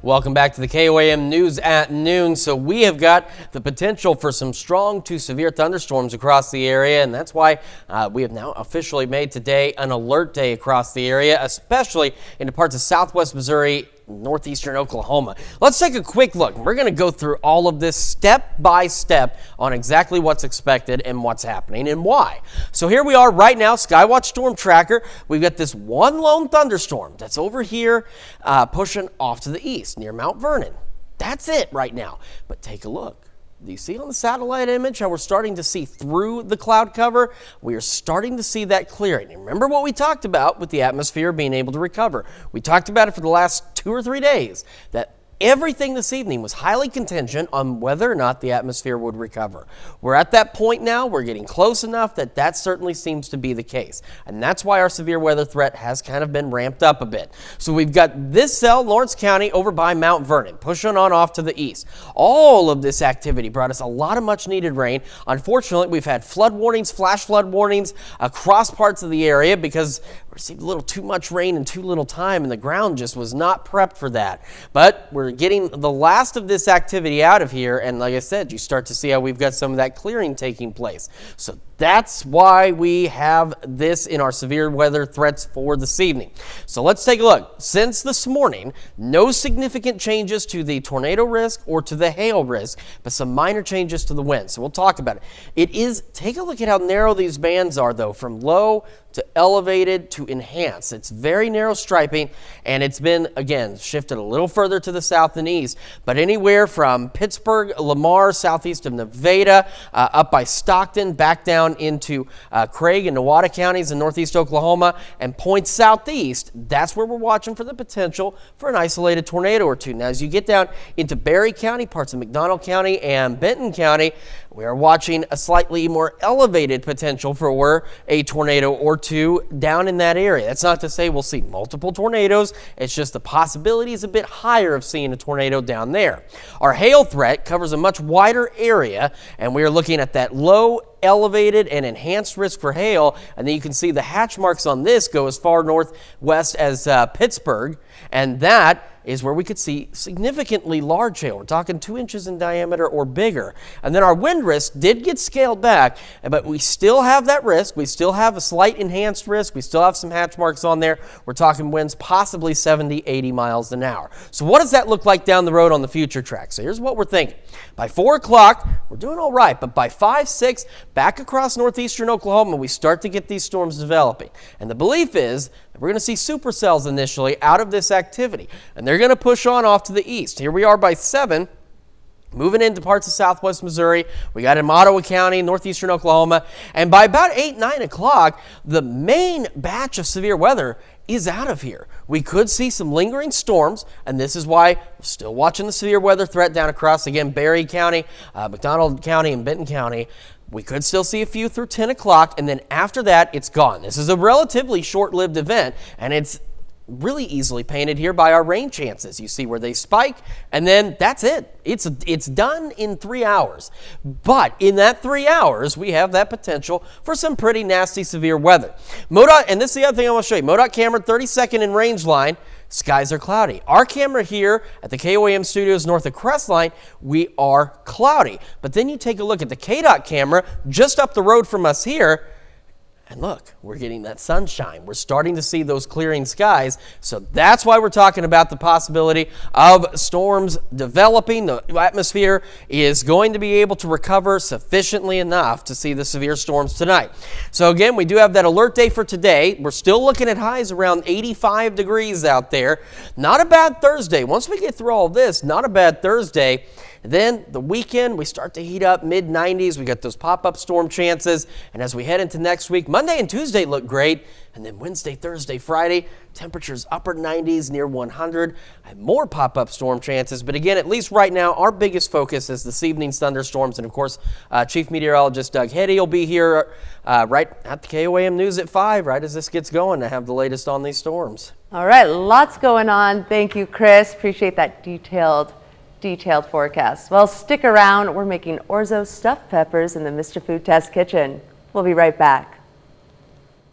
Welcome back to the KOAM News at noon. So we have got the potential for some strong to severe thunderstorms across the area, and that's why we have now officially made today an alert day across the area, especially into parts of southwest Missouri, northeastern Oklahoma. Let's take a quick look. We're going to go through all of this step by step on exactly what's expected and what's happening and why. So here we are right now, Skywatch Storm Tracker. We've got this one lone thunderstorm that's over here pushing off to the east near Mount Vernon. That's it right now. But take a look. Do you see on the satellite image how we're starting to see through the cloud cover? We are starting to see that clearing. And remember what we talked about with the atmosphere being able to recover. We talked about it for the last 2 or 3 days, that everything this evening was highly contingent on whether or not the atmosphere would recover. We're at that point now. We're getting close enough that that certainly seems to be the case. And that's why our severe weather threat has kind of been ramped up a bit. So we've got this cell, Lawrence County, over by Mount Vernon, pushing on off to the east. All of this activity brought us a lot of much needed rain. Unfortunately, we've had flood warnings, flash flood warnings across parts of the area because we received a little too much rain in too little time, and the ground just was not prepped for that. But we're getting the last of this activity out of here, and like I said, you start to see how we've got some of that clearing taking place. So that's why we have this in our severe weather threats for this evening. So let's take a look. Since this morning, no significant changes to the tornado risk or to the hail risk, but some minor changes to the wind. So we'll talk about it. Take a look at how narrow these bands are, though, from low to elevated to enhanced. It's very narrow striping, and it's been, again, shifted a little further to the south and east, but anywhere from Pittsburgh, Lamar, southeast of Nevada, up by Stockton, back down into Craig and Nowata counties in northeast Oklahoma, and points southeast. That's where we're watching for the potential for an isolated tornado or two. Now, as you get down into Berry County, parts of McDonald County, and Benton County, we are watching a slightly more elevated potential for a tornado or two down in that area. That's not to say we'll see multiple tornadoes. It's just the possibility is a bit higher of seeing a tornado down there. Our hail threat covers a much wider area, and we are looking at that low, elevated, and enhanced risk for hail. And then you can see the hatch marks on this go as far northwest as Pittsburgh, and that is where we could see significantly large hail. We're talking 2 inches in diameter or bigger. And then our wind risk did get scaled back, but we still have that risk. We still have a slight enhanced risk. We still have some hatch marks on there. We're talking winds possibly 70, 80 miles an hour. So what does that look like down the road on the future track? So here's what we're thinking. By 4 o'clock, we're doing all right, but by 5, 6, back across northeastern Oklahoma, we start to get these storms developing. And the belief is that we're going to see supercells initially out of this activity, and they're going to push on off to the east. Here we are by 7, moving into parts of southwest Missouri. We got in Ottawa County, northeastern Oklahoma, and by about 8, 9 o'clock, the main batch of severe weather is out of here. We could see some lingering storms, and this is why we're still watching the severe weather threat down across, again, Berry County, McDonald County, and Benton County. We could still see a few through 10 o'clock, and then after that, it's gone. This is a relatively short-lived event, and it's really easily painted here by our rain chances. You see where they spike, and then that's it. It's done in 3 hours. But in that 3 hours, we have that potential for some pretty nasty severe weather. MoDOT, and this is the other thing I want to show you. MoDOT camera 32nd in range line. Skies are cloudy. Our camera here at the KOAM studios north of Crestline, we are cloudy. But then you take a look at the KDOT camera just up the road from us here, and look, we're getting that sunshine. We're starting to see those clearing skies. So that's why we're talking about the possibility of storms developing. The atmosphere is going to be able to recover sufficiently enough to see the severe storms tonight. So again, we do have that alert day for today. We're still looking at highs around 85 degrees out there. Not a bad Thursday. Once we get through all this, not a bad Thursday. Then the weekend, we start to heat up mid-90s. We got those pop-up storm chances. And as we head into next week, Monday and Tuesday look great. And then Wednesday, Thursday, Friday, temperatures upper 90s near 100. I have more pop-up storm chances. But again, at least right now, our biggest focus is this evening's thunderstorms. And of course, Chief Meteorologist Doug Heddy will be here right at the KOAM News at 5, right as this gets going, to have the latest on these storms. All right, lots going on. Thank you, Chris. Appreciate that detailed forecast. Well, stick around. We're making orzo stuffed peppers in the Mr. Food Test kitchen. We'll be right back.